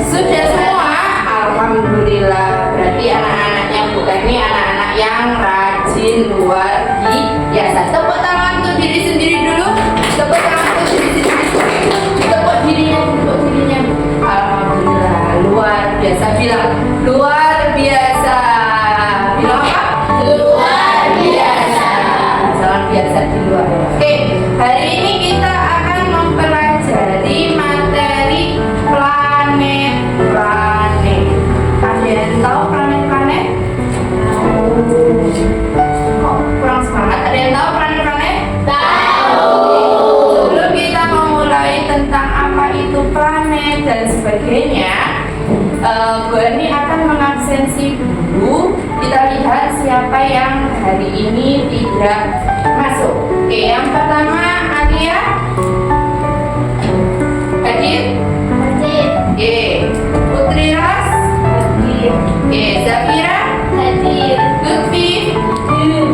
Sudah semua? Alhamdulillah. Berarti anak-anaknya bukan ini anak-anak yang rajin luar biasa. Tepuk tangan untuk diri sendiri dulu. Tepuk tangan untuk diri sendiri. Tepuk dirinya, tepuk dirinya. Alhamdulillah, luar biasa. Bilang luar biasa. Bilang apa? Luar biasa. Jangan biasa di luar. Oke, hari ini kita akan mempelajari materi planet. Ada yang tahu planet-planet? Kok kurang semangat? Ada yang tahu planet-planet? Tahu. Sebelum kita memulai tentang apa itu planet dan sebagainya, Bu Ani akan mengabsensi dulu. Kita lihat siapa yang hari ini tidak masuk. Oke, yang pertama Alia. Hadir? Hadir. Oke. Putri Ras? Hadir. Oke, Zafira? Hadir. Lutfi? Hadir.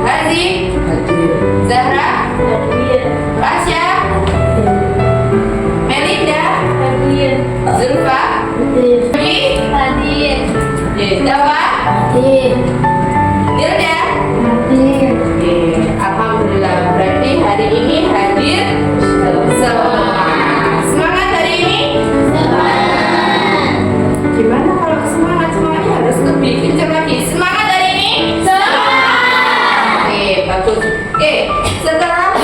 Hazi? Hadir. Zahra? Hadir. Rasya? Hadir. Melinda? Hadir. Zulfa? Hadir. Hadir. Dawa? Hadir. Nilda? Hadir. Oke, alhamdulillah. Berarti hari ini hadir semua. Semangat hari ini? Semangat. Gimana kalau semangatnya harus lebih kencang lagi? Semangat hari ini? Semangat. Oke, bagus. Oke, setelah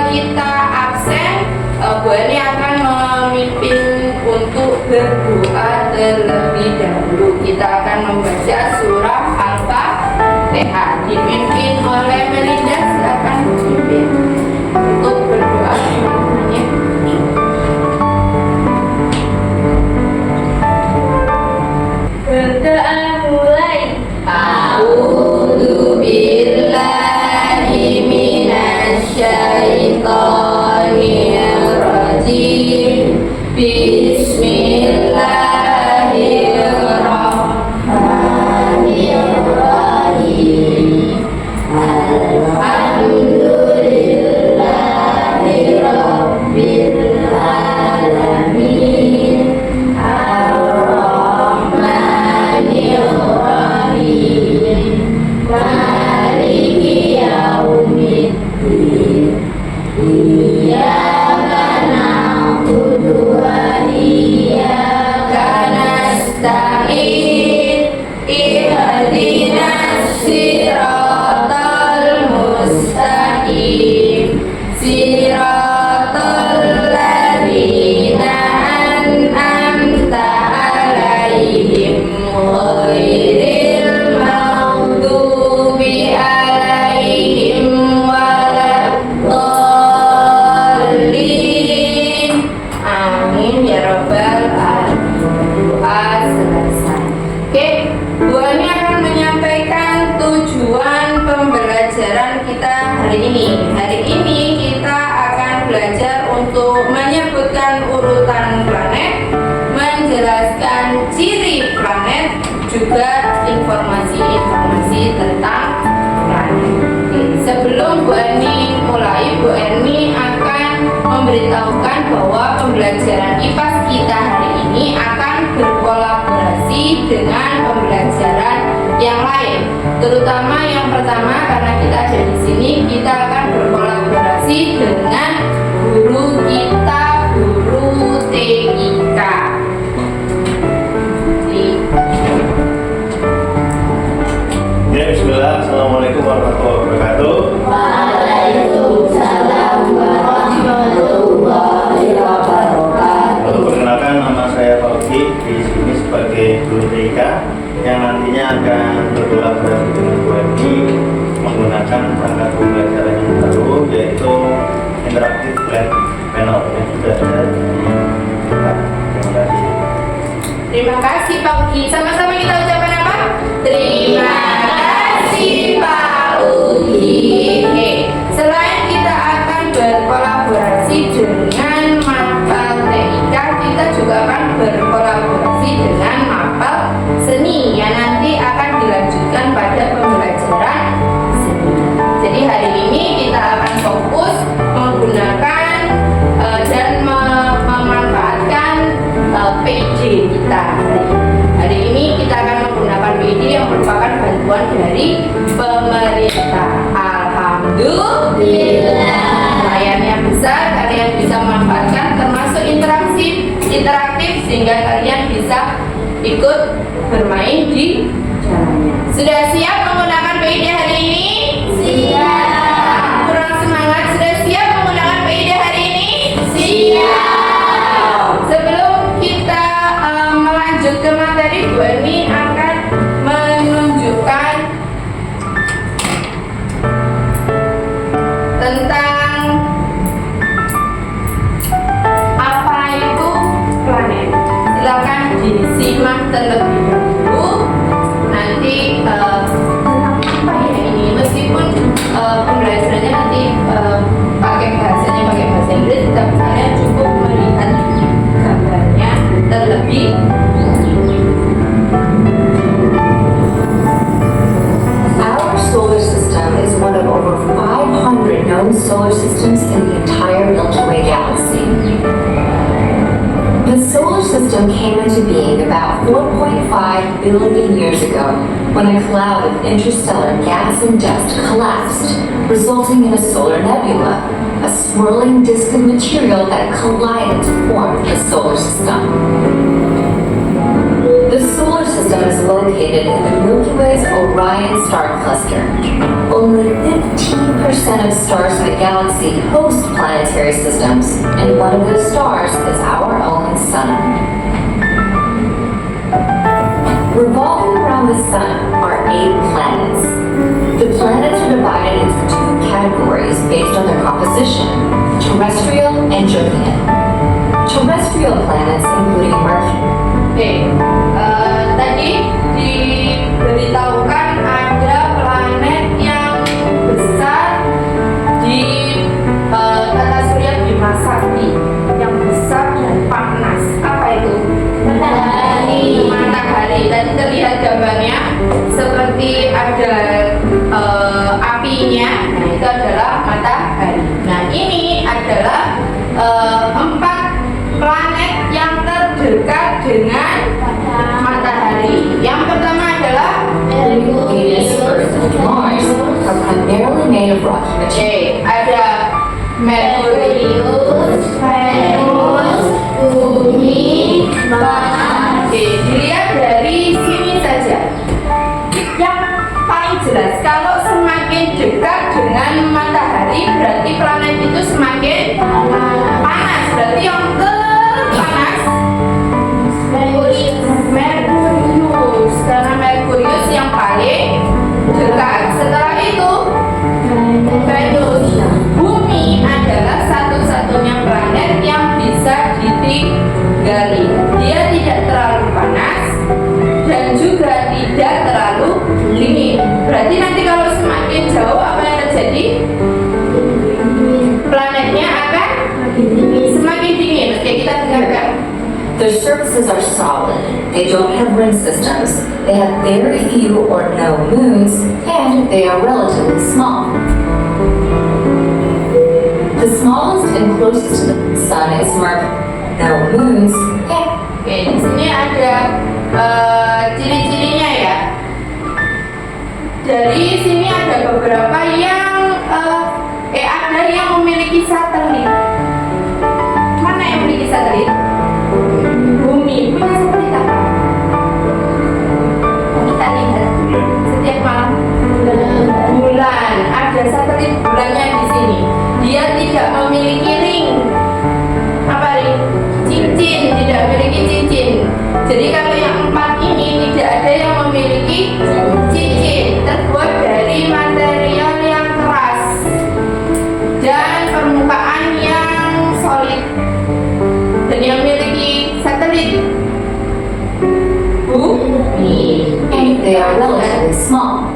kita absen, Bu Ani akan memimpin untuk berdoa terlebih dahulu. Kita akan membaca surah Al-Fatihah. Dipimpin oleh Melinda. Silakan dipimpin untuk berdoa semuanya. Berdoa mulai. A'udzu billahi minasyaitonir rajim. Bismillahirrahmanirrahim. Alhamdulillahirabbil alamin. Ar-Rahmanirrahim. Maliki yaumiddin. Iyyaka na'budu wa iyyaka nasta'in. Ihdinas siratal mustaqim. Siratal ladzina an'amta 'alaihim ghairil maghdubi 'alaihim waladdallin. Amin ya rabbal alamin. Doa selesai. Oke, Bu Ani akan menyampaikan tujuan pembelajaran kita hari ini. Hari ini kita akan belajar untuk menyebutkan urutan planet, menjelaskan ciri planet, juga informasi-informasi tentang planet. Oke, sebelum Bu Ani mulai, Bu Ani akan memberitahukan bahwa pembelajaran IPAS kita hari ini akan berkolaborasi dengan pembelajaran yang lain. Terutama yang pertama, karena kita ada di sini, kita akan berkolaborasi dengan guru kita, guru TIK. Ya, bismillah. Assalamualaikum warahmatullahi wabarakatuh. Waalaikumsalam warahmatullahi wabarakatuh. Perkenalkan, nama saya Fauzi, di sini sebagai guru TIK yang nantinya akan berkolaborasi dengan Bu Ani menggunakan perangkat pembelajaran yang baru, yaitu sehingga kalian bisa ikut bermain di jalannya. Sudah siap menggunakan PID hari ini? Siap. Kurang semangat, sudah siap menggunakan PID hari ini? Siap. Sebelum kita melanjut ke materi, Bu Eni akan menunjukkan tentang apa itu planet. Silakan disimak terlebih dahulu. Nanti tentang apa ya ini, meskipun pembelajarannya nanti pakai bahasa Inggris, tapi kalian cukup melihat gambarnya terlebih. Our solar system is one of over 500 known solar systems in the entire Milky Way galaxy. The solar system came into being about 4.5 billion years ago when a cloud of interstellar gas and dust collapsed, resulting in a solar nebula, a swirling disk of material that collided to form the solar system. The solar system is located in the Milky Way's Orion star cluster. Only 15% of stars in the galaxy host planetary systems, and one of those stars is our own Sun. Revolving around the Sun are 8 planets. The planets are divided into 2 categories based on their composition: terrestrial and Jovian. Terrestrial planets including Mercury. Oke, tadi diberitahukan ada planet yang besar di tata surya Bima Sakti, yang besar dan panas. Apa itu? Matahari. Matahari. Tadi terlihat gambarnya seperti ada apinya. Nah, itu adalah matahari. Nah, ini adalah 4 planet yang terdekat dengan matahari. Yang pertama adalah Venus, Earth, and Mars are primarily made of rocky material. ada Merkurius, Venus, Bumi, Mars. Dilihat dari sini saja. Yang paling jelas, kalau semakin dekat dengan matahari, berarti planet itu semakin panas. Berarti yang terpanas Merkurius, karena Merkurius yang paling dekat. Setelah itu Venus. Bumi adalah satu-satunya planet yang bisa ditinggali. Dia tidak terlalu panas dan juga tidak terlalu dingin. Berarti nanti kalau semakin jauh apa yang terjadi? Planetnya akan semakin dingin. Oke, kita dengarkan. Their surfaces are solid. They don't have ring systems. They have very few or no moons, and they are relatively small. The smallest and closest to the sun is Mercury. No moons, and Oke, di sini ada ciri-cirinya ya. Dari sini ada beberapa yang ada yang memiliki satelit. Mana yang memiliki satelit? Bumi punya satelit apa? Kita lihat setiap malam. Bulan, ada satelit bulannya di sini. Dia tidak memiliki ring. Apa ring? Cincin, tidak memiliki cincin. Jadi kalau yang 4 ini tidak ada yang memiliki cincin. Terbuat dari material yang keras dan permukaan yang solid. Dan yang memiliki satelit Bumi. and they are relatively small.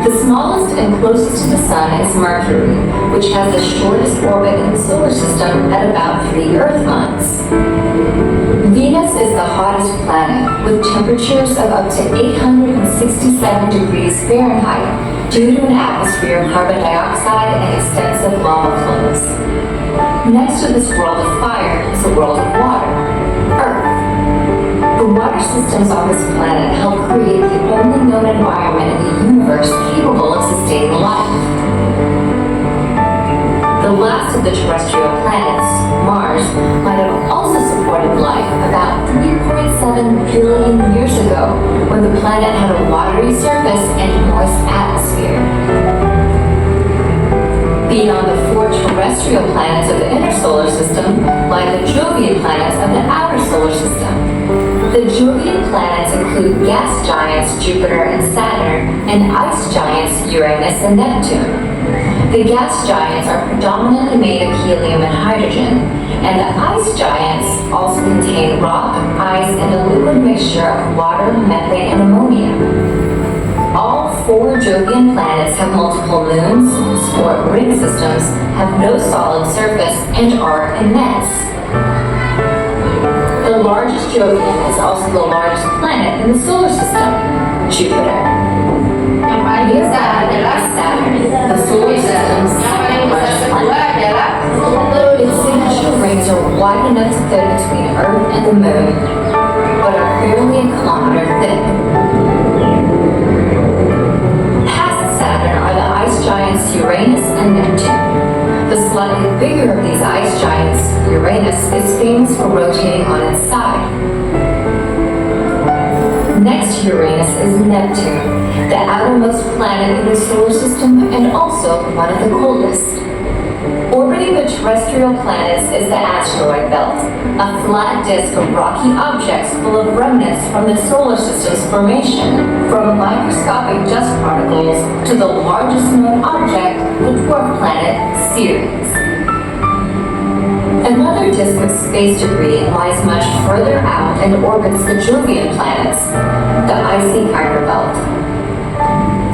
The smallest and closest to the sun is Mercury, which has the shortest orbit in the solar system at about 3 Earth months. Venus is the hottest planet, with temperatures of up to 867 degrees Fahrenheit due to an atmosphere of carbon dioxide and extensive lava flows. Next to this world of fire is a world of water, Earth. The water systems on this planet help create the only known environment in the universe capable of sustaining life. The last of the terrestrial planets, Mars, might have also supported life about 3.7 billion years ago when the planet had a watery surface and moist atmosphere. Beyond the 4 terrestrial planets of the inner solar system lie the Jovian planets of the outer solar system. The Jovian planets include gas giants Jupiter and Saturn and ice giants Uranus and Neptune. The gas giants are predominantly made of helium and hydrogen, and the ice giants also contain rock, ice, and a liquid mixture of water, methane, and ammonia. All 4 Jovian planets have multiple moons, sport ring systems, have no solid surface, and are immense. The largest Jovian is also the largest planet in the solar system, Jupiter. Yang paling besar adalah Saturn, the solar system's yang paling second besar largest kedua planet. adalah Its signature rings are wide enough to fit between Earth and the Moon, but are barely a kilometer thick. Past Saturn are the ice giants Uranus and Neptune. The slightly bigger of these ice giants, Uranus, is famous for rotating on its side. Next to Uranus is Neptune, the outermost planet in the solar system and also one of the coldest. Orbiting the terrestrial planets is the asteroid belt, a flat disk of rocky objects full of remnants from the solar system's formation, from microscopic dust particles to the largest known object, the dwarf planet Ceres. Another disk of space debris lies much further out and orbits the Jovian planets, the icy Kuiper belt.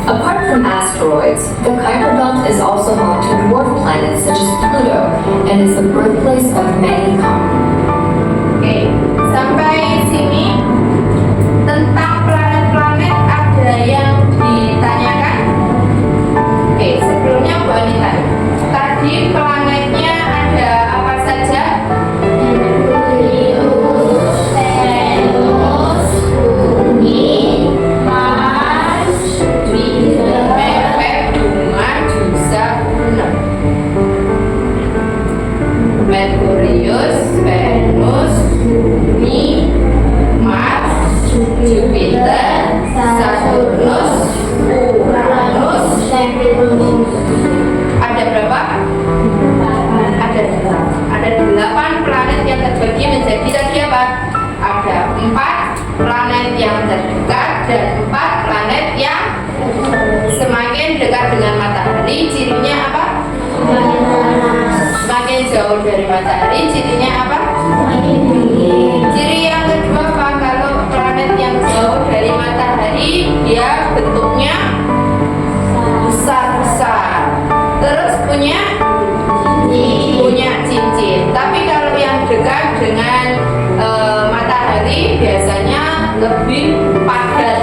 Apart from asteroids, the Kuiper belt is also home to dwarf planets such as Pluto and is the birthplace of many comets. Oke, sampai sini tentang planet-planet ada yang ditanyakan? Oke, sebelumnya Bu Anita, tadi planetnya ada apa saja? Venus, Bumi, Mars, Jupiter, Bunga, Jusa, Uno. Merkurius, Venus, Bumi, Mars, Jupiter, Saturnus, Uranus, Neptunus. Ada berapa? Ada 8 planet yang terbagi menjadi tadi apa? Ada 4 planet yang terdekat dan 4 planet yang semakin dekat dengan matahari. Cirinya apa? Semakin jauh dari matahari. Cirinya apa? Ciri yang kedua apa? Kalau planet yang jauh dari matahari dia bentuknya besar-besar, terus punya cincin. Tapi kalau yang dekat dengan matahari biasanya lebih padat.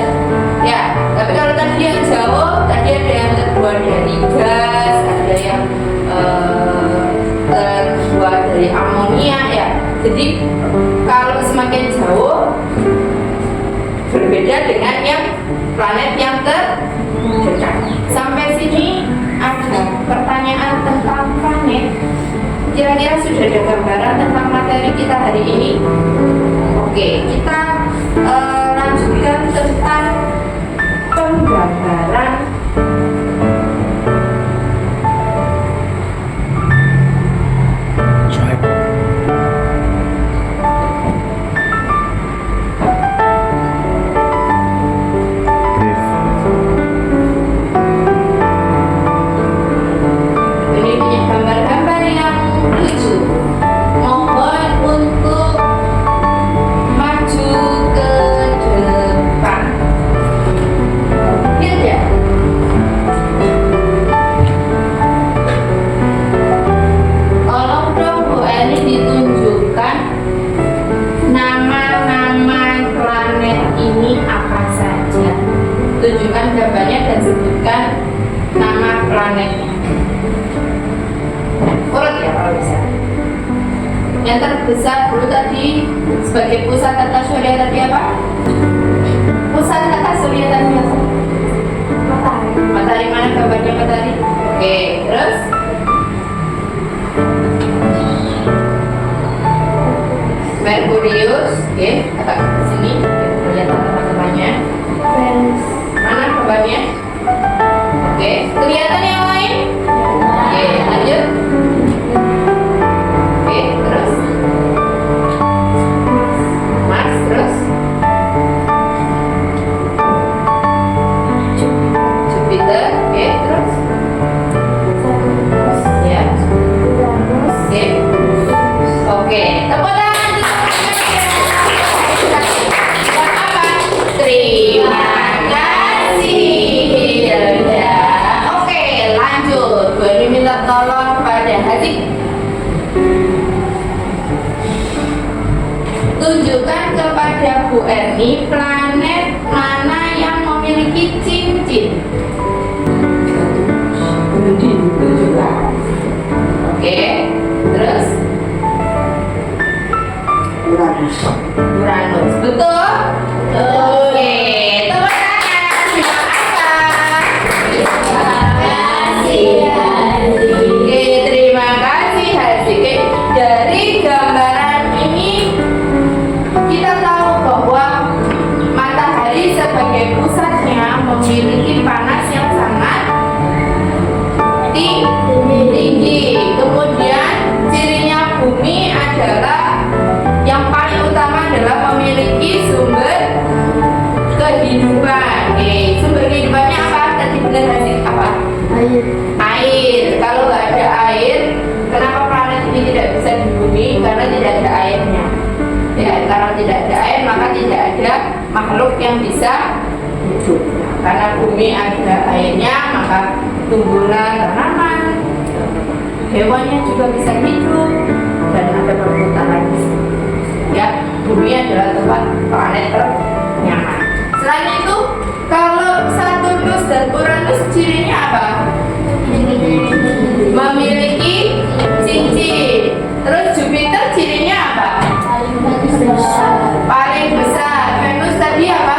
Ya, tapi kalau tadi yang jauh, tadi ada yang terbuat dari gas, ada yang terbuat dari amonia ya. Jadi kalau semakin jauh berbeda dengan yang planet yang terdekat. Sampai sini ada pertanyaan tentang planet. Kira-kira sudah ada gambaran tentang materi kita hari ini? Oke, kita lanjutkan tentang penggambaran ini punya gambar-gambar yang lucu. Mohon untuk maju ke depan. Lihat ya. Tolong dong Bu Eni ditunjukkan nama-nama planet ini apa saja. Tunjukkan gambarnya dan sebutkan nama planetnya. Urut ya kalau bisa. Yang terbesar dulu tadi sebagai pusat tata surya tadi apa? Pusat tata surya tadi apa? Matahari. Matahari mana gambarnya matahari? Oke, terus jawabannya? Oke, kelihatan yang lain? Oke, lanjut. Oke, terus Mars, terus Jupiter, oke, terus ya, oke, oke, tepuk tangan untuk buat apa? Terima kasih Hilda. Oke, lanjut. Bu Eni minta tolong pada Hazik. Tunjukkan kepada Bu Erni planet mana yang memiliki cincin. Tunjukkan. Oke, terus Uranus. Betul? Oke, tepuk tangan. Terima kasih. Oke, terima kasih Hazik. Oke, dari gambaran ini kita tahu bahwa matahari sebagai pusatnya memiliki panas yang sangat tinggi. Kemudian cirinya bumi adalah yang paling utama adalah memiliki sumber kehidupan. Oke, sumber kehidupannya apa? Tadi benar Hazik apa? Air. Kalau nggak ada air, kenapa planet ini tidak bisa dihuni? Karena tidak ada airnya. Ya, karena tidak ada air maka tidak ada makhluk yang bisa hidup. Karena bumi ada airnya maka tumbuhan, tanaman, hewannya juga bisa hidup dan ada perbuatan lagi. Ya, bumi adalah tempat planet ternyaman. Selain itu, kalau Saturnus dan Uranus cirinya apa? Memiliki cincin. Terus Jupiter cirinya apa? Paling besar. Venus tadi apa?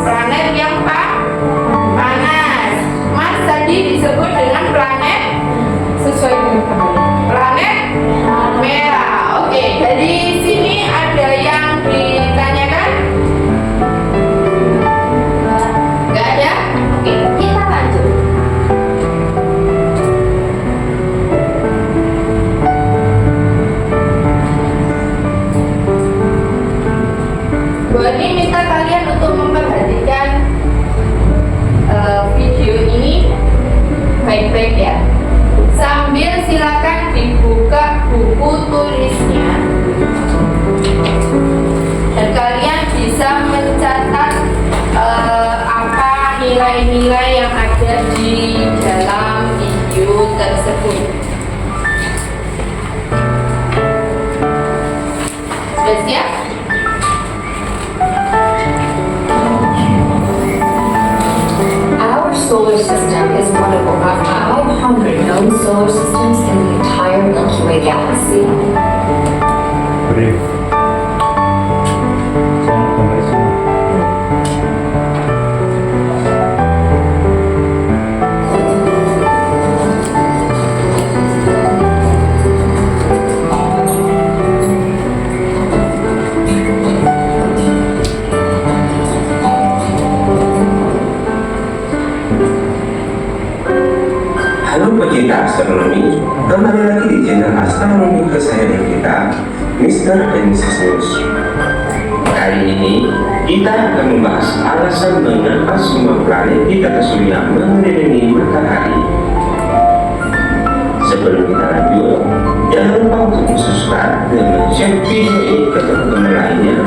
Planet yang panas. Mars tadi disebut dengan planet sesuai dengan planet merah. Oke, dari sini ada yang ditanyakan? Nggak ada? Oke, kita lanjut. Bu Ani minta kalian untuk memperhatikan video ini baik-baik ya. Sambil silakan dibuka buku tulisnya dan kalian bisa mencatat apa nilai-nilai yang ada di dalam video tersebut. Sudah siap? Our solar system is one of over 500 known solar systems in the entire Milky Way galaxy. Brief. Jangan sampai semua. Halo pecinta astronomi, kembali lagi di channel astronomi kesayangan kita, Mr. and Mrs. News. Kali ini kita akan membahas alasan mengapa semua planet di tata surya mengelilingi matahari. Sebelum kita lanjut, jangan lupa untuk subscribe dan share video ini ke teman-teman lainnya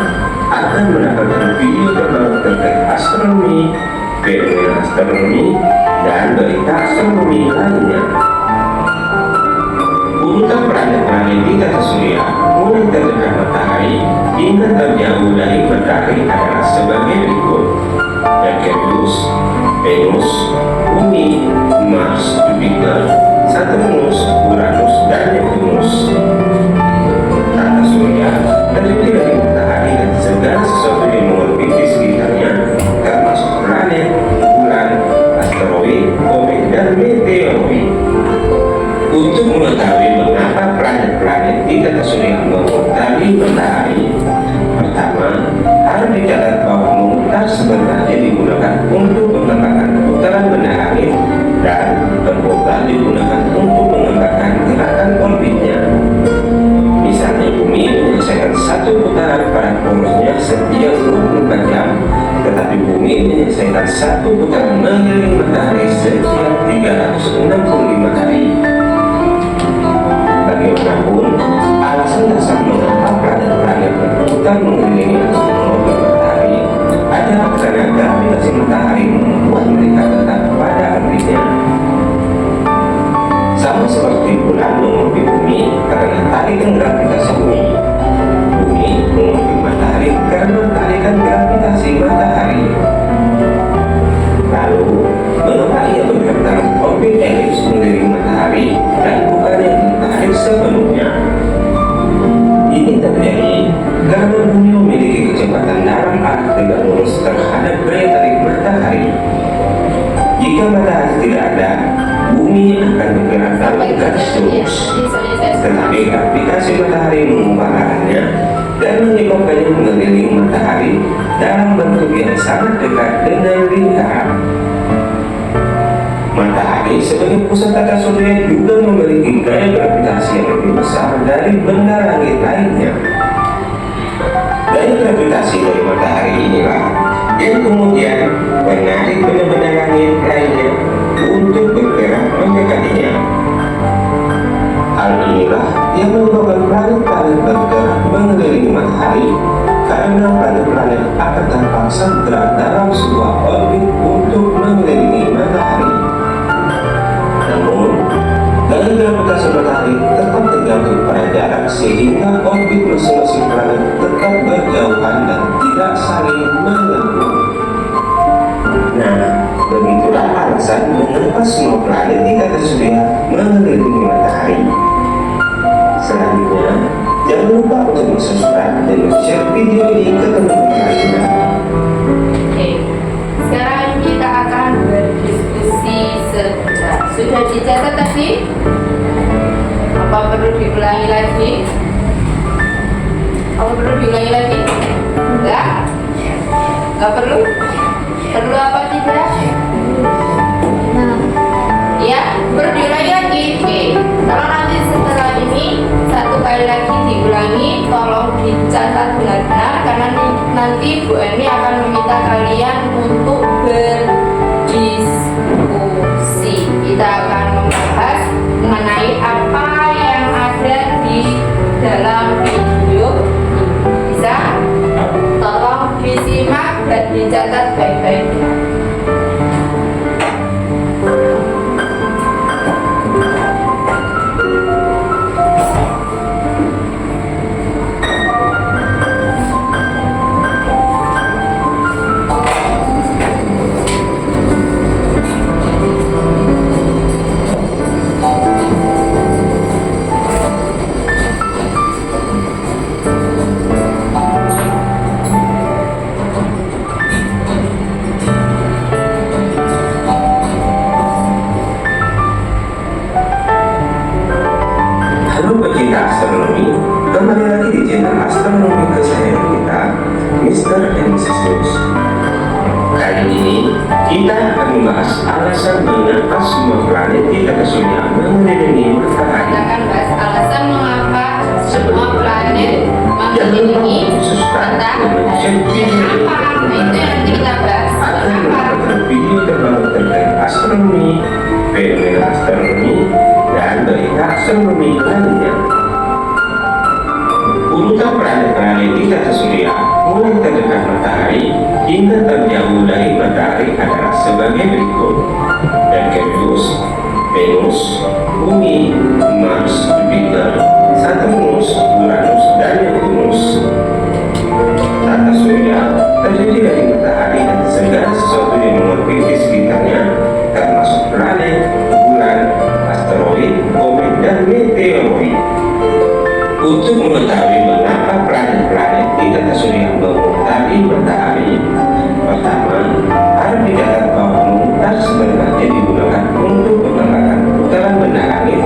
akan mendapatkan video terbaru terkait astronomi, fenomena astronomi, dan berita astronomi lainnya. Urutan planet-planet di tata surya mulai terdekat matahari hingga terjauh dari matahari adalah sebagai berikut: Merkurius, Venus, Bumi, Mars, Jupiter, Saturnus, Uranus, dan Neptunus. Tata surya terdiri dari matahari dan segala sesuatu yang mengorbiti sekitarnya, termasuk planet, bulan, asteroid, komet, dan meteoroid. Untuk mengetahui mengapa planet-planet di tata surya mengelilingi matahari, pertama harus dicatat bahwa digunakan untuk mengembangkan putaran benda langit dan berputar digunakan untuk mengembangkan gerakan orbitnya. Misalnya bumi menyelesaikan satu putaran pada porosnya setiap 24 jam, tetapi bumi menyelesaikan satu putaran mengelilingi matahari setiap 365 hari. Bagaimanapun, alasan dasar mengapa planet-planet berputar mengelilingi matahari adalah karena gravitasi matahari membuat mereka tetap pada orbitnya. Sama seperti bulan mengorbit bumi karena tarikan gravitasi bumi. Bumi mengorbit matahari karena tarikan gravitasi matahari. Lalu, mengapa ia bergerak dalam orbit elips mengelilingi matahari dan bukannya ditarik sepenuhnya? Ini terjadi karena bumi memiliki kecepatan dalam arah tegak lurus terhadap gaya tarik matahari. Jika matahari tidak ada, bumi akan bergerak dalam garis lurus. Tetapi gravitasi matahari mengubah arahnya dan menyebabkannya mengelilingi matahari dalam bentuk yang sangat dekat dengan lingkaran. Matahari sebagai pusat tata surya juga memiliki gaya gravitasi yang lebih besar dari benda langit lainnya. Gaya gravitasi dari matahari inilah yang kemudian menarik benda-benda langit lainnya untuk bergerak mendekatinya. Hal inilah yang menyebabkan planet-planet bergerak mengelilingi matahari karena planet-planet akan terpaksa bergerak dalam sebuah orbit untuk mengelilingi matahari. Namun, gaya gravitasi matahari tetap tergantung pada jarak sehingga orbit masing-masing planet tetap berjauhan dan tidak saling mengganggu. Nah, begitulah alasan mengapa semua planet di tata surya mengelilingi matahari. Selanjutnya, jangan lupa untuk subscribe dan share video ini ke teman-teman lainnya. Oke, sekarang kita akan berdiskusi sebentar. Sudah dicatat tadi? Apa perlu diulangi lagi? Apa perlu diulangi lagi? Enggak? Enggak perlu? Perlu apa tidak? Ya, perlu diulangi lagi. Oke, kalau nanti setelah ini satu kali lagi diulangi, tolong dicatat benar-benar karena nanti Bu Eni akan meminta kalian untuk berdiskusi. Kita akan membahas mengenai apa yang ada di dalam video ini. Bisa? Tolong disimak dan dicatat baik-baik. Astronomi, kembali lagi di channel astronomi kesayangan kita, Mr. and Mrs. News. Kali ini kita akan membahas alasan mengapa semua planet di tata surya mengelilingi matahari. Kita akan bahas alasan mengapa semua planet mengelilingi matahari. Kenapa? Itu yang kita bahas. Akan Kenapa? mendapatkan video terbaru terkait astronomi, fenomena astronomi, dan berita astronomi lainnya. Urutan planet-planet di tata surya mulai terdekat matahari hingga terjauh dari matahari adalah sebagai berikut: Merkurius, Venus, Bumi, Mars, Jupiter, Saturnus, Uranus, dan Neptunus. Tata surya terdiri dari matahari dan segala sesuatu yang mengorbit di sekitarnya, termasuk planet, bulan, asteroid, komet, dan meteoroid. Untuk mengetahui mengapa planet-planet di tata surya mengitari matahari, pertama harus dicatat bahwa memutar sebenarnya digunakan untuk mengembangkan putaran benda langit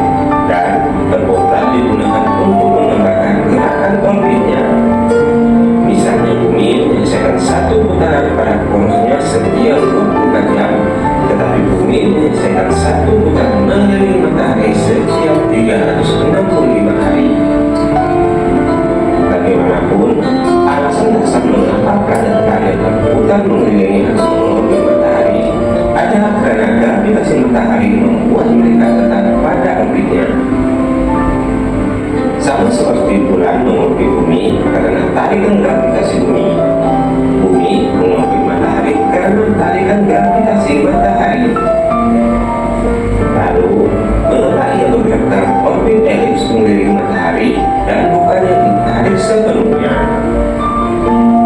gravitasi matahari membuat mereka tetap pada orbitnya. Sama seperti bulan mengorbit bumi karena tarikan gravitasi bumi. Bumi mengorbit matahari karena tarikan gravitasi matahari. Lalu, mengapa ia bergerak orbit elips mengelilingi matahari dan bukannya ditarik sepenuhnya?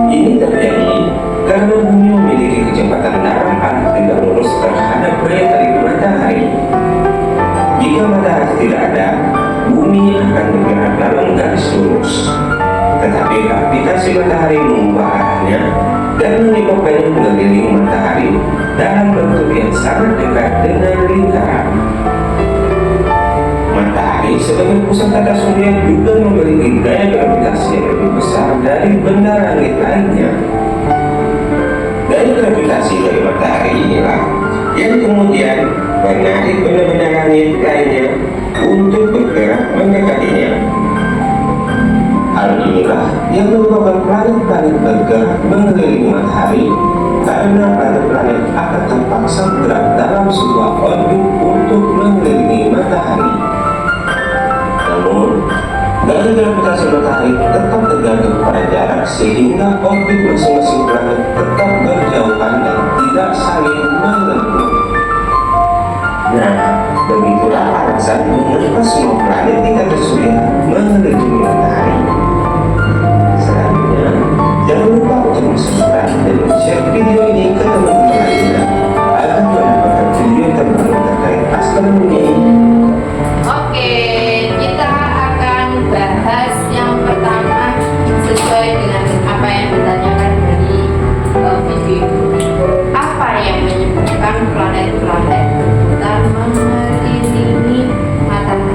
Ini terjadi karena bumi memiliki kecepatan dalam arah tidak lurus terhadap daya tarik matahari. Jika matahari tidak ada, bumi akan bergerak dalam garis lurus. Tetapi gravitasi matahari mengubah arahnya dan menyebabkannya mengelilingi matahari dalam bentuk yang sangat dekat dengan lingkaran. Matahari sebagai pusat tata surya juga memiliki gaya gravitasi yang lebih besar dari benda langit lainnya. Gaya gravitasi dari matahari inilah yang kemudian menarik benda-benda langit lainnya untuk bergerak mendekatinya. Hal inilah yang menyebabkan planet-planet bergerak mengelilingi matahari karena planet-planet akan terpaksa bergerak dalam sebuah orbit untuk mengelilingi matahari. Namun, gaya gravitasi matahari tetap tergantung pada jarak sehingga orbit masing-masing planet tetap berjauhan dan tidak saling mengganggu. Nah, begitulah alasan mengapa semua planet di tata surya mengelilingi matahari. Selanjutnya, jangan lupa untuk subscribe dan share video ini ke teman-teman lainnya agar mendapatkan video terbaru terkait astronomi. Oke, kita akan bahas yang pertama sesuai dengan apa yang ditanyakan dari video. Apa yang menyebabkan planet-planet dan mengelilingi matahari?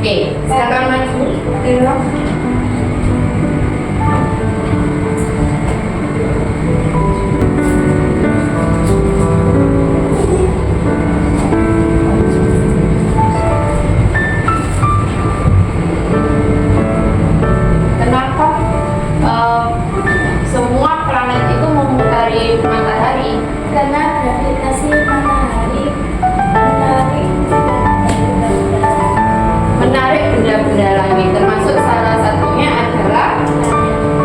Oke, silakan maju. Kenapa semua planet itu memutari matahari? Karena gravitasi matahari Menarik benda-benda langit, termasuk salah satunya adalah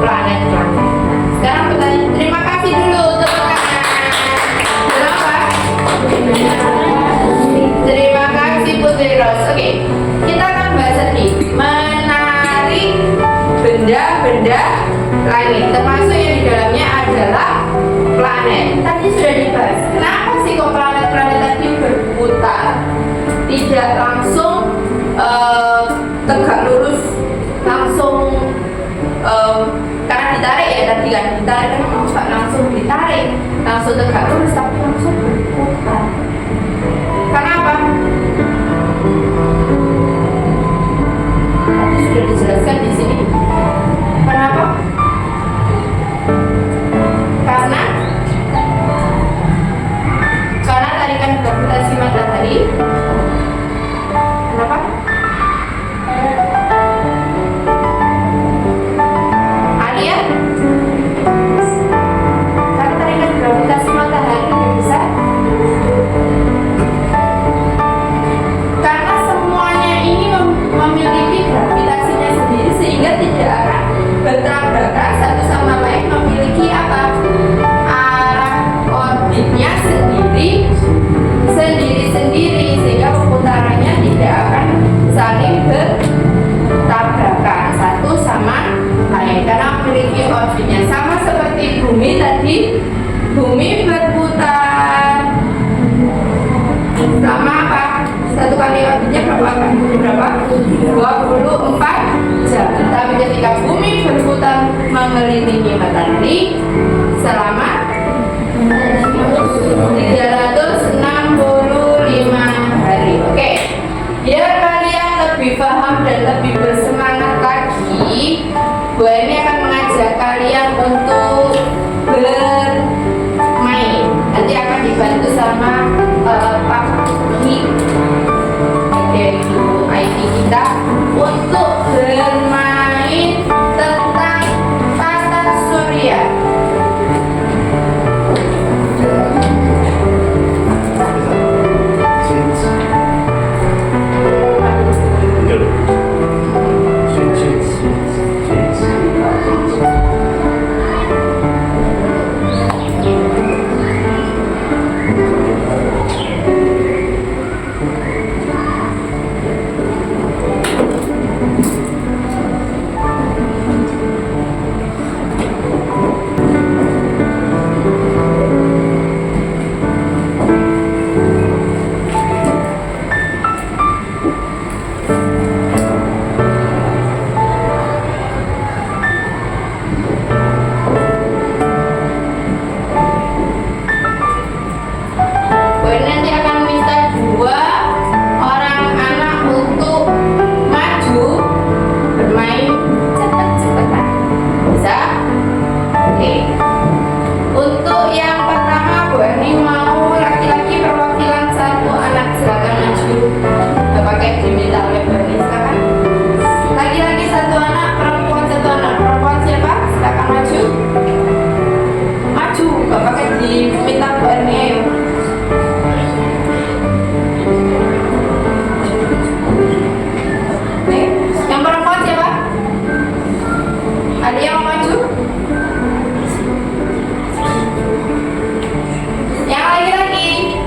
planet-planet. Sekarang pertanyaan, terima kasih dulu untuk kenapa? Terima kasih Putri Ros. Oke, kita akan bahas tadi menarik benda-benda langit, termasuk yang di dalamnya adalah planet. Tadi sudah dibahas. Kenapa sih kok planet-planet tadi berputar, tidak langsung tegak lurus, langsung karena ditarik ya tadi kan, ditarik kan nggak langsung ditarik, langsung tegak lurus tapi langsung berputar. Kenapa? Tadi sudah dijelaskan di sini. Kenapa? Karena tarikan gravitasi matahari. Kenapa? Alia? Karena tarikan gravitasi matahari lebih besar. Karena semuanya ini memiliki gravitasinya sendiri sehingga tidak akan bertabrakan satu sama lain, memiliki apa? Arah orbitnya sendiri sehingga pemutarannya tidak akan saling bertabrakan satu sama lain karena memiliki orbitnya sama seperti bumi tadi. Bumi berputar selama apa? Satu kali orbitnya berapa? 24 jam. Tapi ketika bumi berputar mengelilingi matahari selama 365 hari. Oke, biar kalian lebih paham dan lebih bersemangat lagi, Bu ini akan mengajak kalian untuk bermain. Nanti akan dibantu sama Pak Ki dari Ibu IT kita untuk bermain tentang tata surya. Tadi mau laki-laki perwakilan satu anak, silakan maju. Pakai diminta oleh Bernie, silakan. Laki-laki satu anak, perempuan satu anak. Perempuan siapa? Silakan maju. Maju, pakai diminta Bernie, ayo. Nih, yang perempuan siapa? Ada yang mau maju? Yang laki-laki.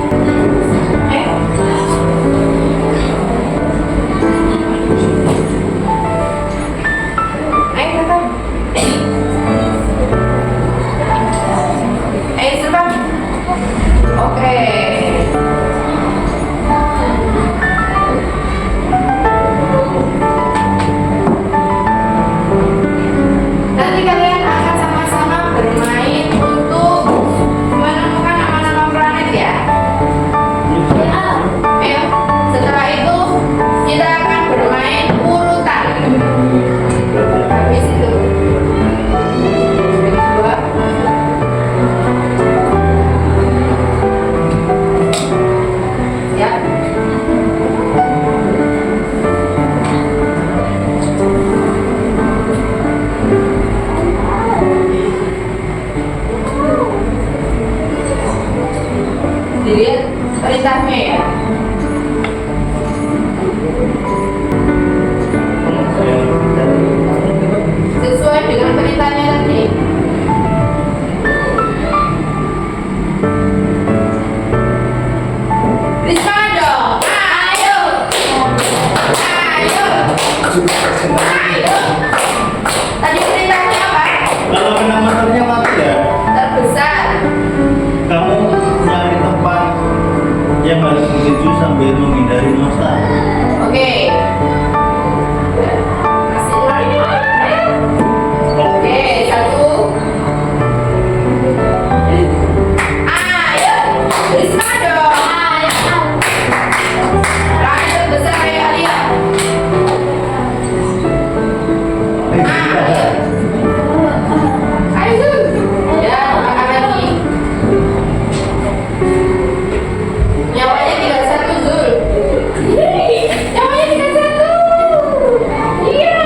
Kakak. Cepat. Oke. Nanti kalian akan sama-sama bermain untuk menemukan nama-nama planet ya. Ayo, setelah itu kita akan bermain urutan. Habis itu dua. Ya. Dilihat perintahnya ya. Sesuai dengan perintahnya tadi. Risma dong. Ayo. Ayo. Ayo. Tadi perintahnya apa? Kalau kena motornya mati ya, Terbesar. kamu nyari tempat yang harus dituju sambil menghindari masa. Oke. Masih lagi. Oke, satu. Ayo, Risma dong. Ayo, besar ayo Alia. Ayo. Ayo. Ya, makan lagi. Nyawanya tinggal satu, Zul. Nyawanya tinggal satu. Iya.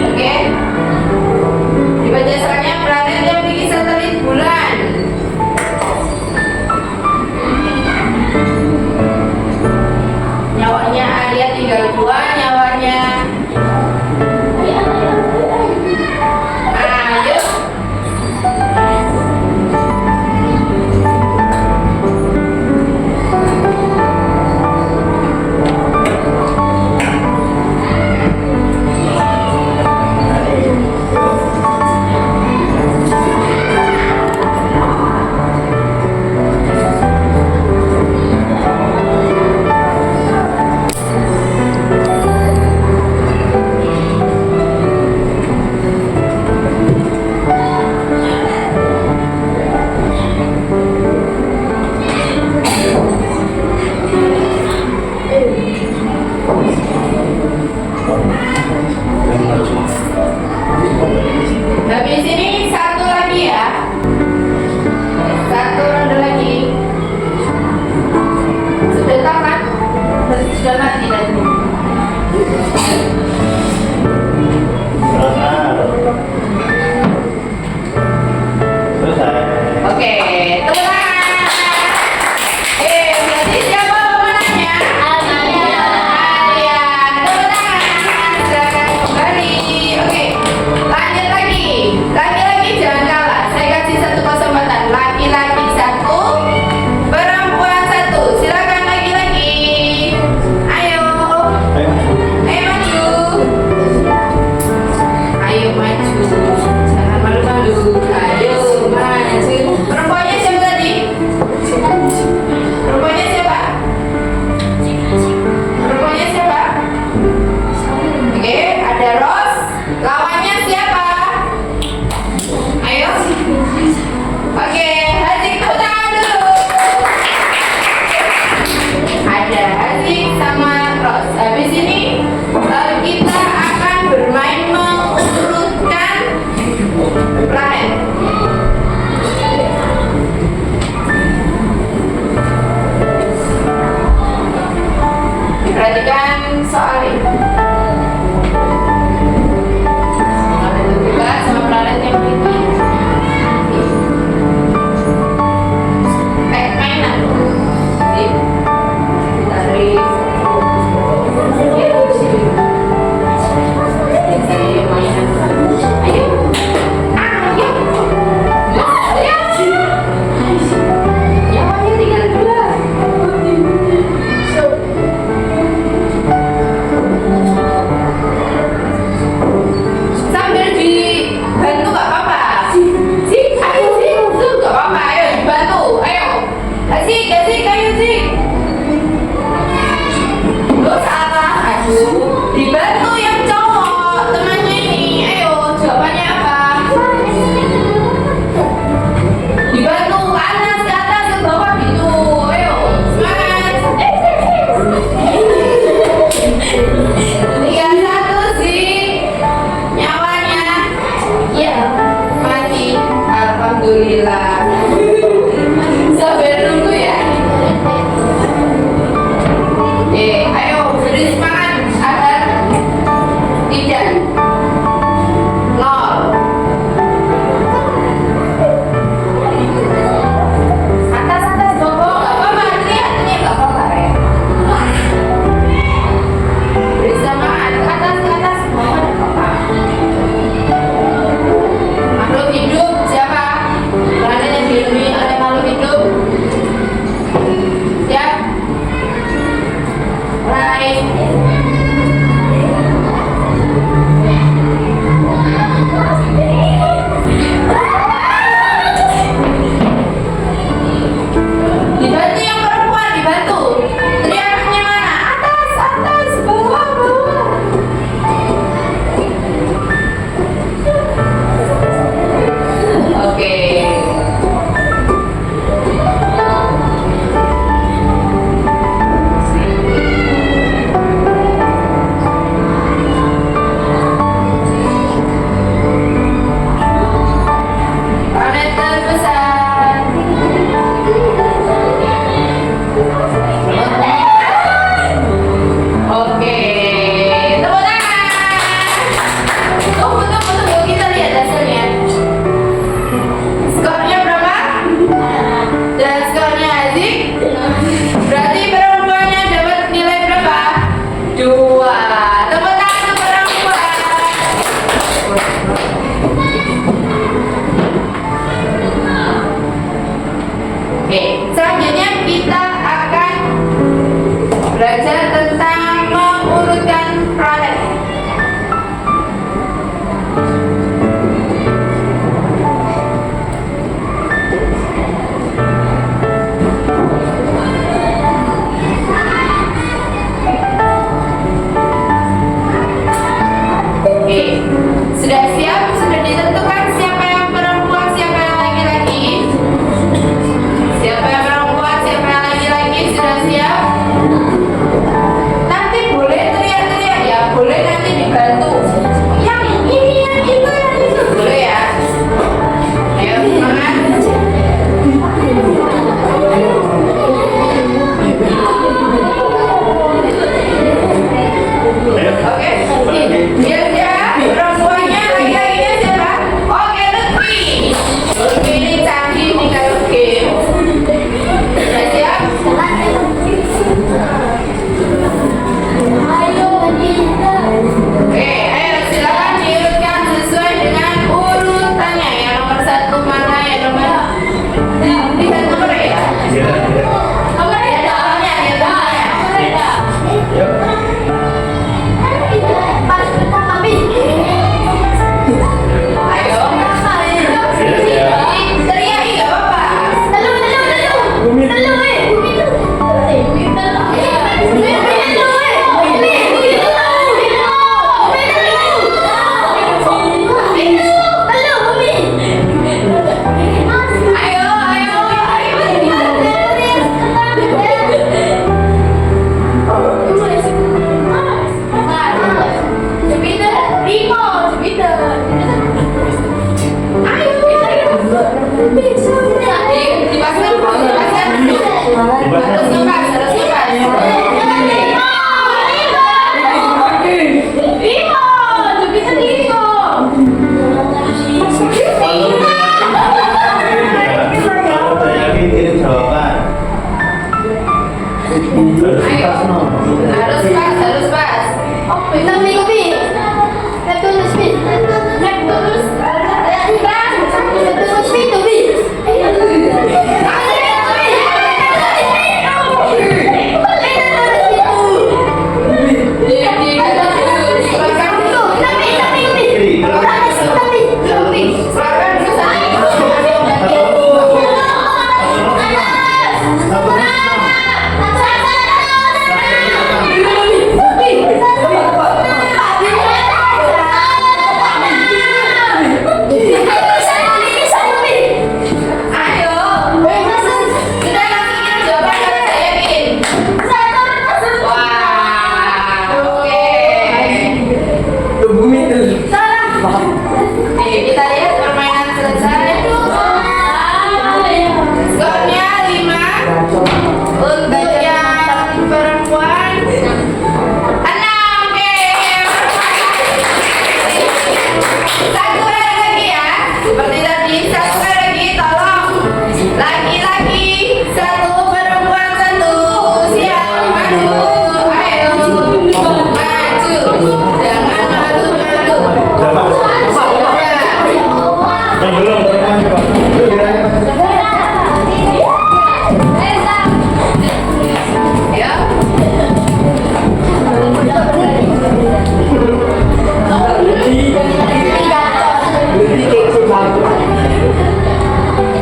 Oke. Dibaca soalnya planet yang bikin satelit bulan. Nyawanya Alia tinggal dua, nyawanya. Ayo. Habis ini satu lagi ya. Satu ronde lagi. Sudah tamat? Sudah mati tadi. Selesai. Oke, teman. Berarti siapa pemenangnya? Alia. Alia. Teman. Silakan kembali. Oke, lanjut lagi. Lagi-lagi. Alhamdulillah. Sambil nunggu ya. Ayo beri semangat agar tidak nol. Atas Bobo, nggak apa-apa, lihat nggak apa-apa ya. Beri semangat ke atas, Bobo nggak apa-apa. Makhluk hidup siapa? Planet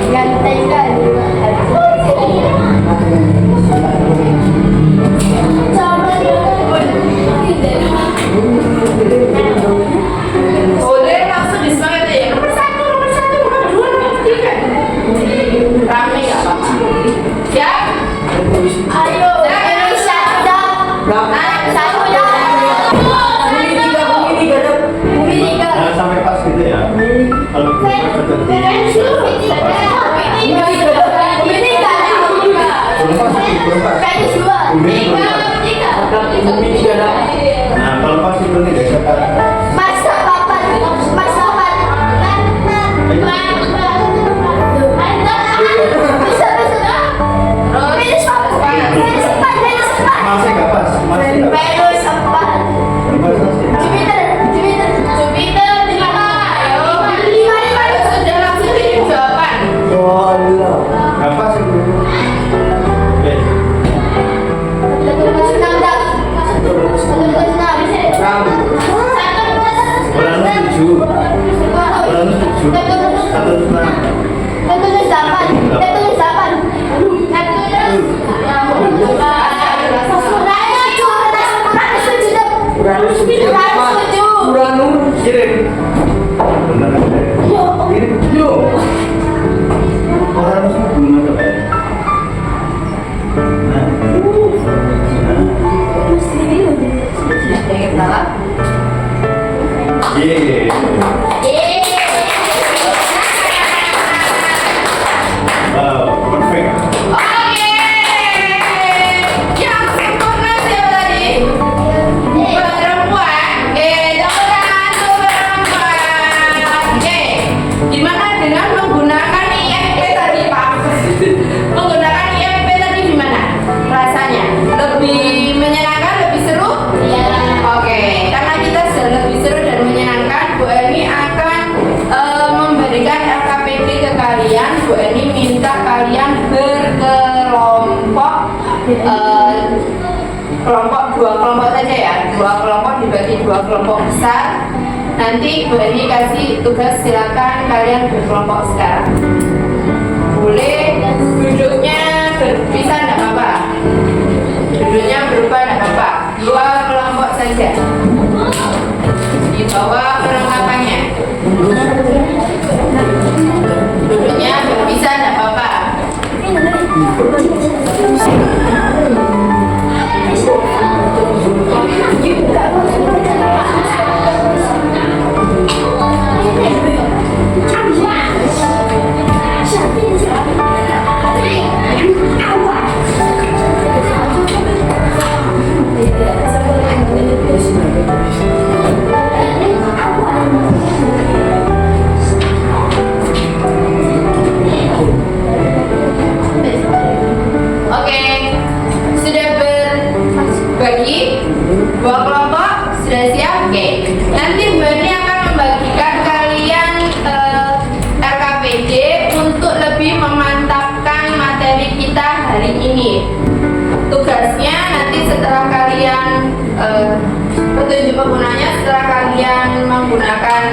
Ganteng kali. Boleh langsung disemangat ya. Nomor satu, nomor dua, nomor tiga. Rame nggak apa-apa. Siap? Ayo, Indonesia sudah. Satu ya. Bumi tiga. Jangan sampai pas gitu ya. Kalau berhenti. Nah, kalau pas itu nih guys, masih nggak pas, masih nggak pas. Sudah langsung kirim jawaban. Nggak pas itu. Oke. Ulangi 7. Ulangi 7. 1,5. Kirim. Benar kan? Kirim. Orang itu belum ada Pak. Nah. Iya. Wow, perfect. Oke. Yang sempurna siapa tadi? Perempuan. Oke, tepuk tangan untuk perempuan. Oke. Gimana dengan menggunakan IMP tadi, Pak? Menggunakan IMP tadi gimana rasanya? Lebih menyenangkan, lebih seru? Iya. Oke, karena kita sudah lebih seru dan menyenangkan, Bu Eni akan memberikan LKPD ke kalian. Bu Eni minta kalian berkelompok, dua kelompok saja ya, dua kelompok dibagi dua kelompok besar. Nanti Bu Eni kasih tugas, silakan kalian berkelompok sekarang. Boleh duduknya berpisah tidak apa-apa, duduknya berubah tidak apa-apa, dua kelompok saja. Di bawah perlengkapannya. Duduknya berpisah tidak apa-apa. Oke, sudah berbagi dua kelompok, sudah siap? Oke, nanti Bu Eni akan membagikan kalian RKPD untuk lebih memantapkan materi kita hari ini. Tugasnya nanti setelah kalian petunjuk penggunanya, setelah kalian menggunakan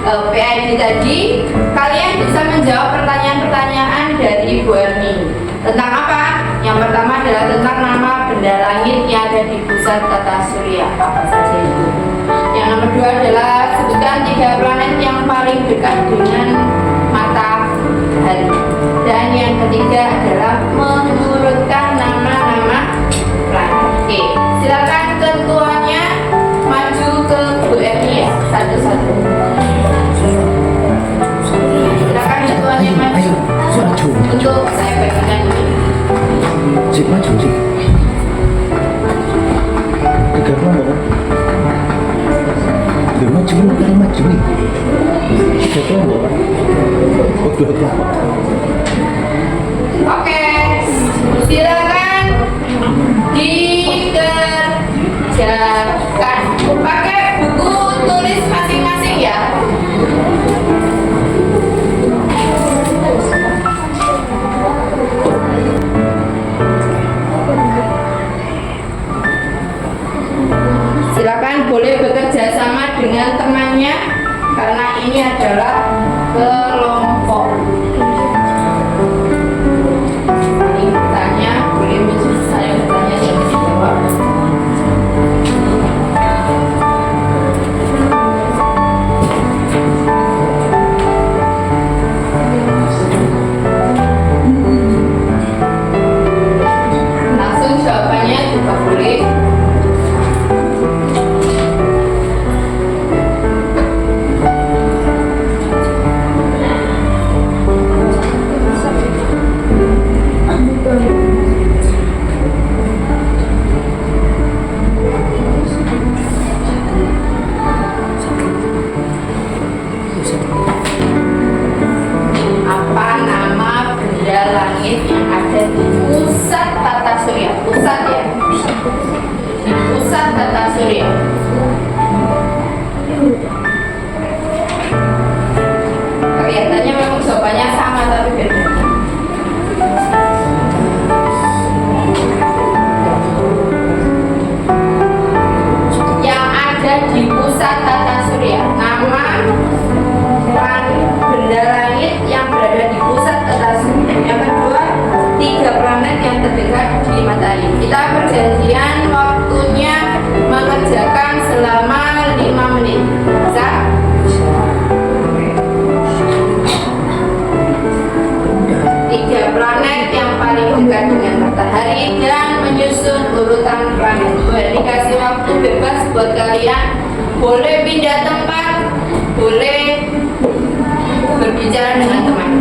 PID tadi, kalian bisa menjawab pertanyaan-pertanyaan dari Bu Eni. Tentang apa? Yang pertama adalah tentang nama benda langit yang ada di pusat tata surya, apa saja itu. Yang nomor dua adalah sebutkan 3 planet yang paling dekat dengan matahari. Dan yang ketiga adalah mengurutkan nama-nama planet. Oke, silakan ketuanya maju ke Bu Eni ya, satu-satu. Silakan ketuanya maju untuk saya bagikan ini. Chị maju chị. Tiga kelompok kan? Dia maju nih. Tiga kelompok kan? Oh, 2 kelompok. Oke, silakan dikerjakan. Pakai buku tulis masing-masing ya. Silakan boleh bekerja sama dengan temannya karena ini adalah surya. Kelihatannya memang jawabannya sama tapi beda. Yang ada di pusat tata surya, nama benda langit yang berada di pusat tata surya. Yang kedua, 3 planet yang terdekat di matahari. Kita perjanjian waktunya mengerjakan selama 5 menit. Bisa? Tiga planet yang paling dekat dengan matahari dan menyusun urutan planet. Boleh dikasih waktu bebas buat kalian. Boleh pindah tempat, boleh berbicara dengan teman.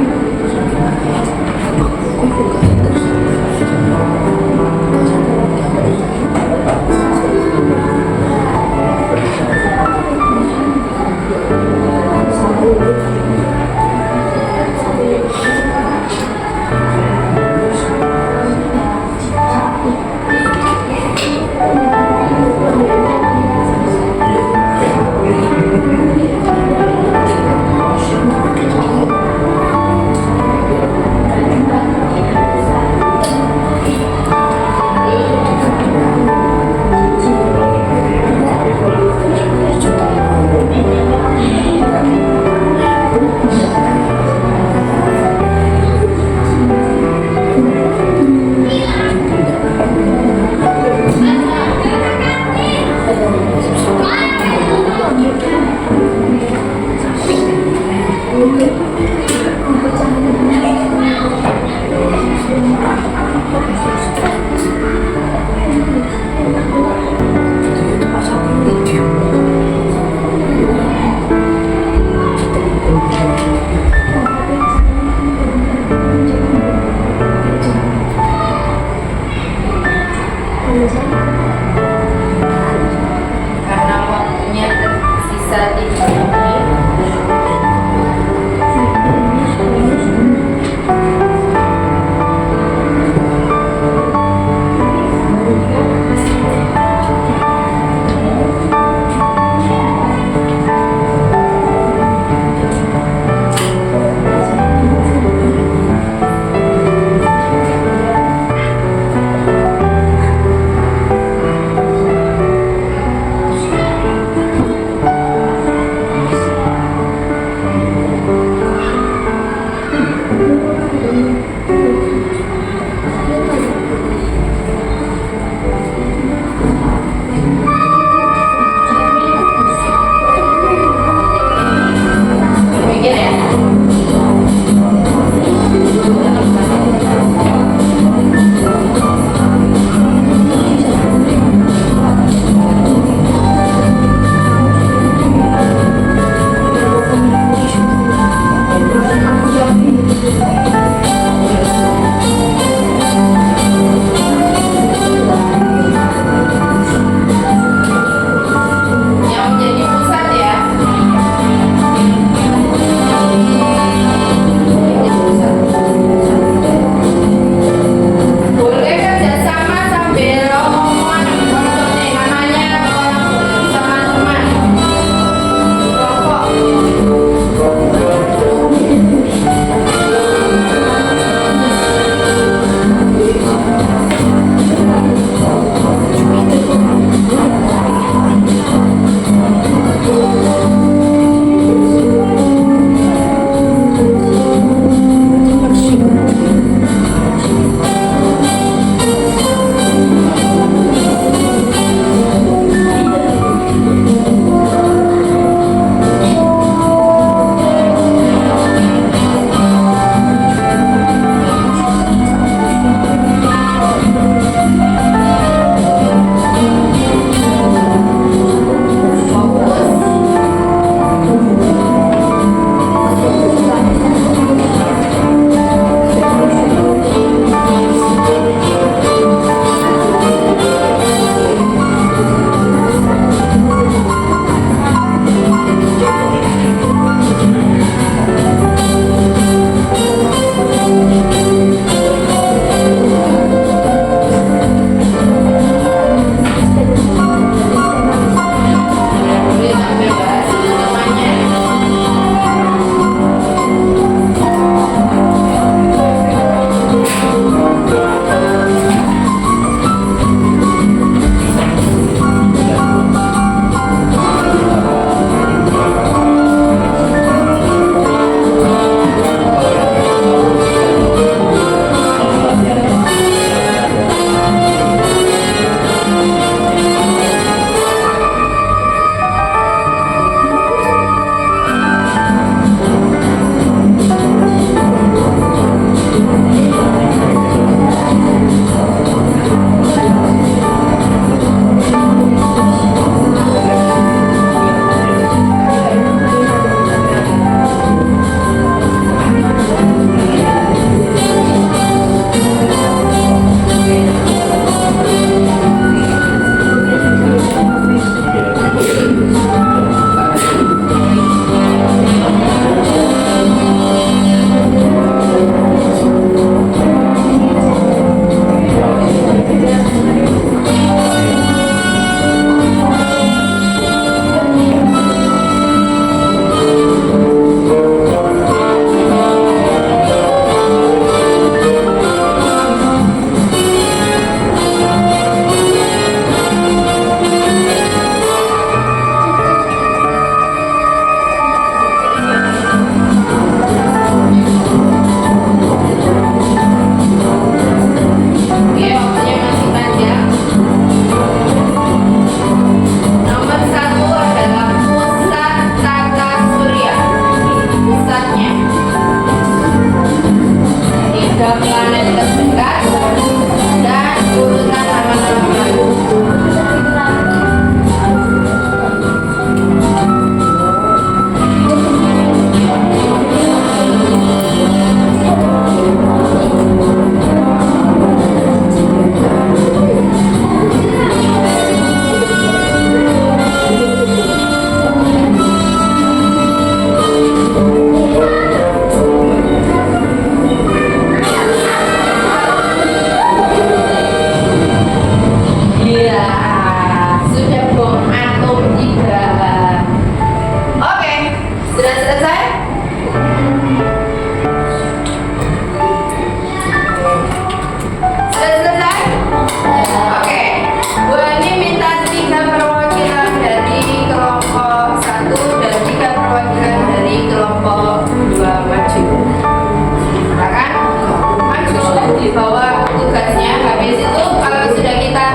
bawa tugasnya. Habis itu kalau sudah kita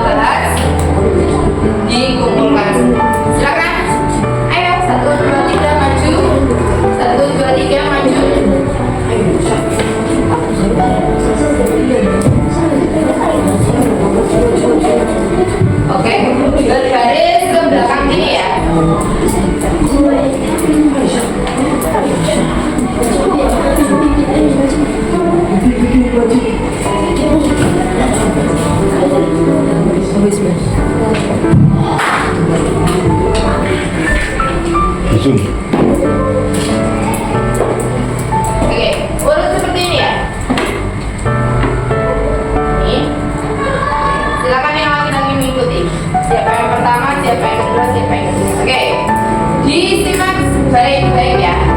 bahas, dikumpulkan. Silakan. Ayo 1, 2, 3 maju. 1, 2, 3 maju. Oke, berbaris ke belakang ini ya. Zoom. Oke, urut seperti ini ya. Ini. Silakan yang laki-laki mengikuti. Siapa yang pertama, siapa yang kedua, siapa yang ketiga. Oke, disimak baik-baik ya.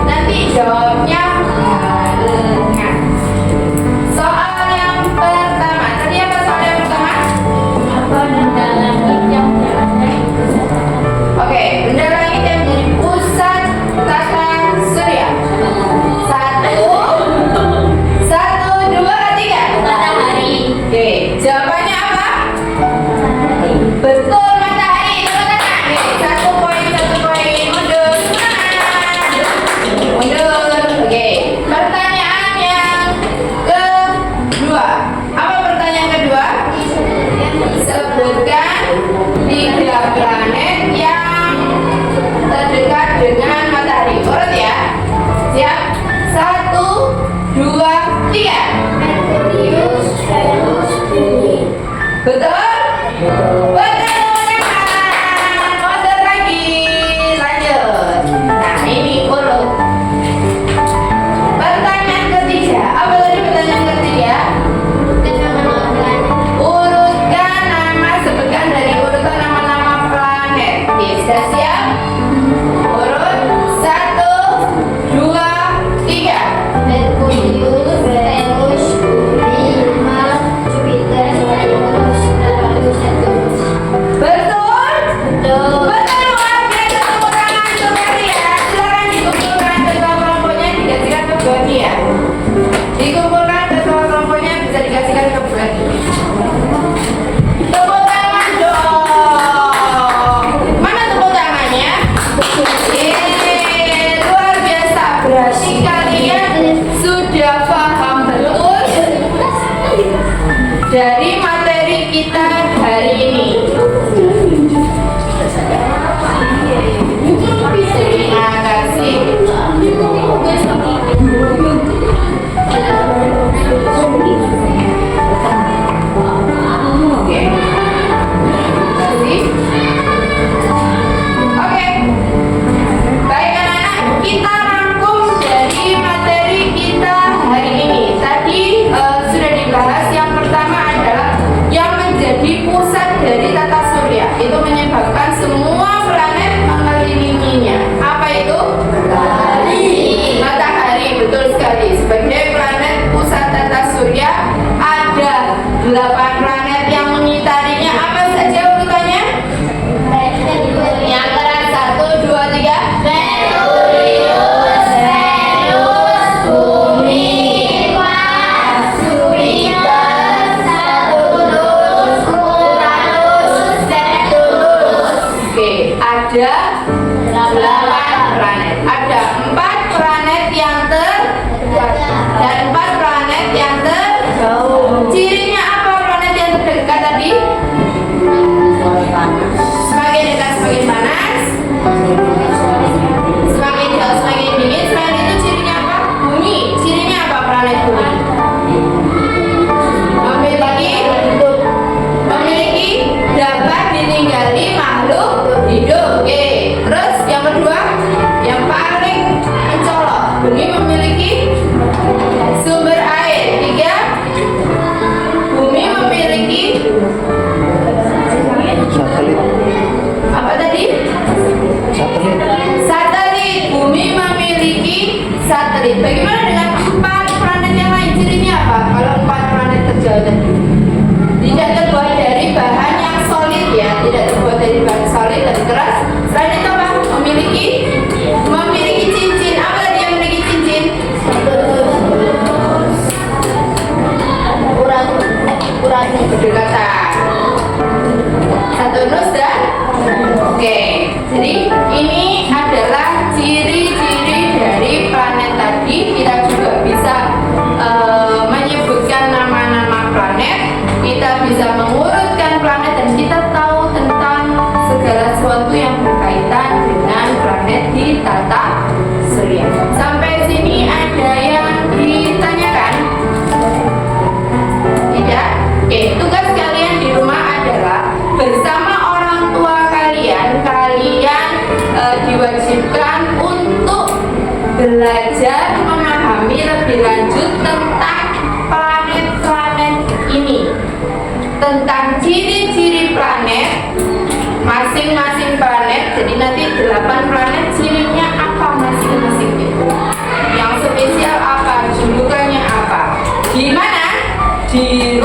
Nanti jawabnya barengan. Soal yang pertama. Tadi apa soal yang pertama? Oke, benda langit yang menjadi pusat tata surya. 1, 2, 3. Matahari. Oke, jawabannya apa? Betul, matahari. Tepuk tangan. Oke, 1 poin. Mundur. Mundur. Oke, pertanyaan yang kedua. Apa pertanyaan kedua? Sebutkan 3 planet yang terdekat dengan matahari. Urut ya. Siap? 1, 2, 3. Merkurius, Venus, Bumi. Betul? Betul. Mundur lagi. Lanjut. Nah, ini urut. Pertanyaan ketiga. Apa tadi pertanyaan ketiga? Urutkan nama, sebutkan dari urutan nama-nama planet. Oke, sudah siap? Urut 1, 2, 3. Merkurius, Venus, Bumi, Mars, Jupiter, Uranus, Neptunus, Neptunus. Betul? Betul. Betul, luar biasa. Tepuk tangan untuk kalian. Silakan dikumpulkan ketua kelompoknya, dikasihkan ke bagi ya. Dikumpulkan ketua kelompoknya, bisa dikasihkan ke bagi. Tepuk tangan dong. Mana tepuk tangannya? Luar biasa. Berarti kalian sudah paham betul dari materi kita hari ini. Terima kasih. Oke. Oke. Baik anak-anak, kita rangkum dari materi kita hari ini. Tadi sudah dibahas. Yang pertama adalah yang menjadi pusat dari tata surya. Itu menyebabkan semua planet mengelilinginya. Apa itu? Matahari, betul sekali. Sebagai planet pusat tata surya, ada 8 planet yang mengitarinya. Apa saja urutannya? Yang keras 1, 2, 3. Merkurius, Venus, Bumi, Mars, Jupiter, Saturnus, Uranus, Neptunus. Oke, ada 8 planet. Ada 4 planet yang terdekat dan 4 planet yang terjauh. Cirinya apa planet yang terdekat tadi? Semakin dekat semakin panas, semakin jauh semakin dingin. Selain itu cirinya apa? Bumi. Cirinya apa planet bumi? Memiliki dapat ditinggali makhluk hidup. Oke. Terus yang kedua, yang paling mencolok, bumi memiliki sumber air. 3, bumi memiliki Satelit. apa tadi? Satelit. Satelit. Bumi memiliki satelit. Bagaimana dengan 4 planet yang lain? Cirinya apa? Kalau 4 planet terjauh tadi, tidak terbuat dari bahan yang solid ya, tidak terbuat dari bahan solid dan keras. Selain itu apa? Memiliki cincin. Apa tadi yang memiliki cincin? belajar memahami lebih lanjut tentang planet-planet ini, tentang ciri-ciri planet, masing-masing planet. Jadi nanti 8 planet cirinya apa masing-masing itu, yang spesial apa, julukannya apa. Di mana? Di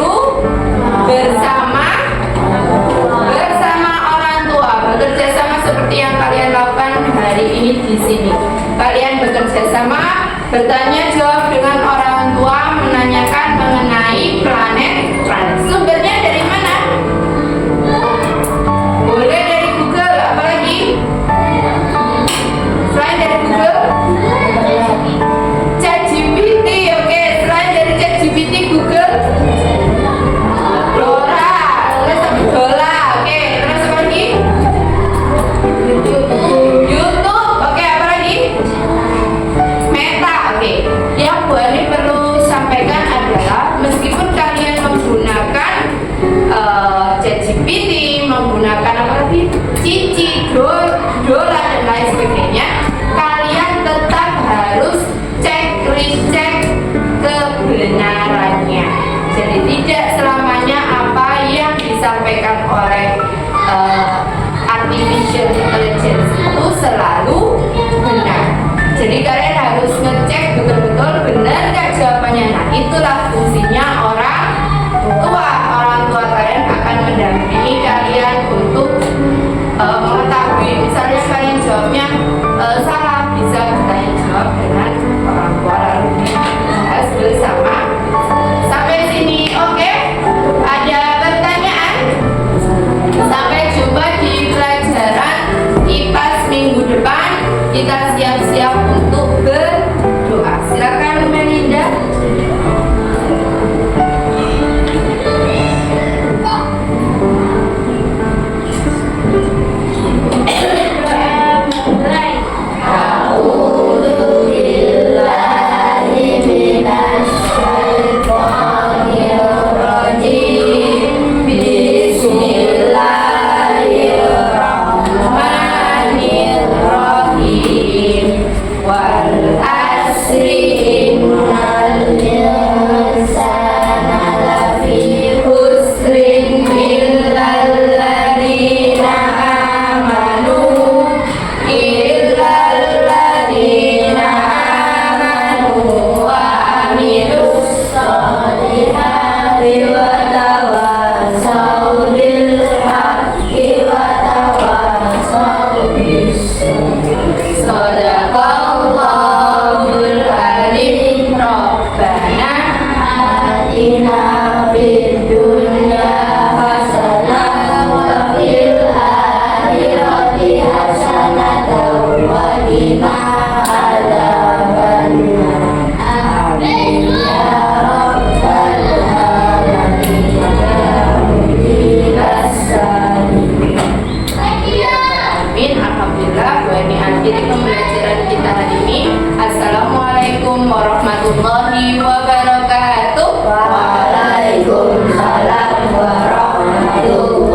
bersama orang tua, bekerja sama seperti yang kalian lakukan hari ini di sini. Kalian bekerja sama, bertanya jawab dengan orang tua, menanyakan mengenai planet. Sumbernya dari mana? Boleh dari Google, apalagi? Selain dari Google, ChatGPT, oke. Selain dari ChatGPT, Google, Dora, terus Dola, oke. Terus apa lagi? YouTube, oke. Apa lagi? Meta, oke. Yang Bu Ani perlu sampaikan adalah meskipun kalian menggunakan ChatGPT, menggunakan apa lagi? Cici, Dola dan lain sebagainya, kalian tetap harus cek kebenarannya. Jadi tidak selamanya apa yang disampaikan oleh artificial intelligence itu selalu benar. Jadi kalian harus ngecek betul-betul benar nggak jawabannya. Nah, itulah fungsinya orang tua. Orang tua kalian akan mendampingi kalian untuk mengetahui, misalnya kalian jawabnya salah, bisa bertanya jawab dengan orang tua lalu dibahas bersama. Sampai sini, oke? Ada pertanyaan? Sampai jumpa di pelajaran IPAS minggu depan. Kita siap-siap untuk berdoa. Silakan Melinda. Alhamdulillah, ini akhir pembelajaran kita hari ini. Assalamualaikum warahmatullahi wabarakatuh. Waalaikumsalam warahmatullahi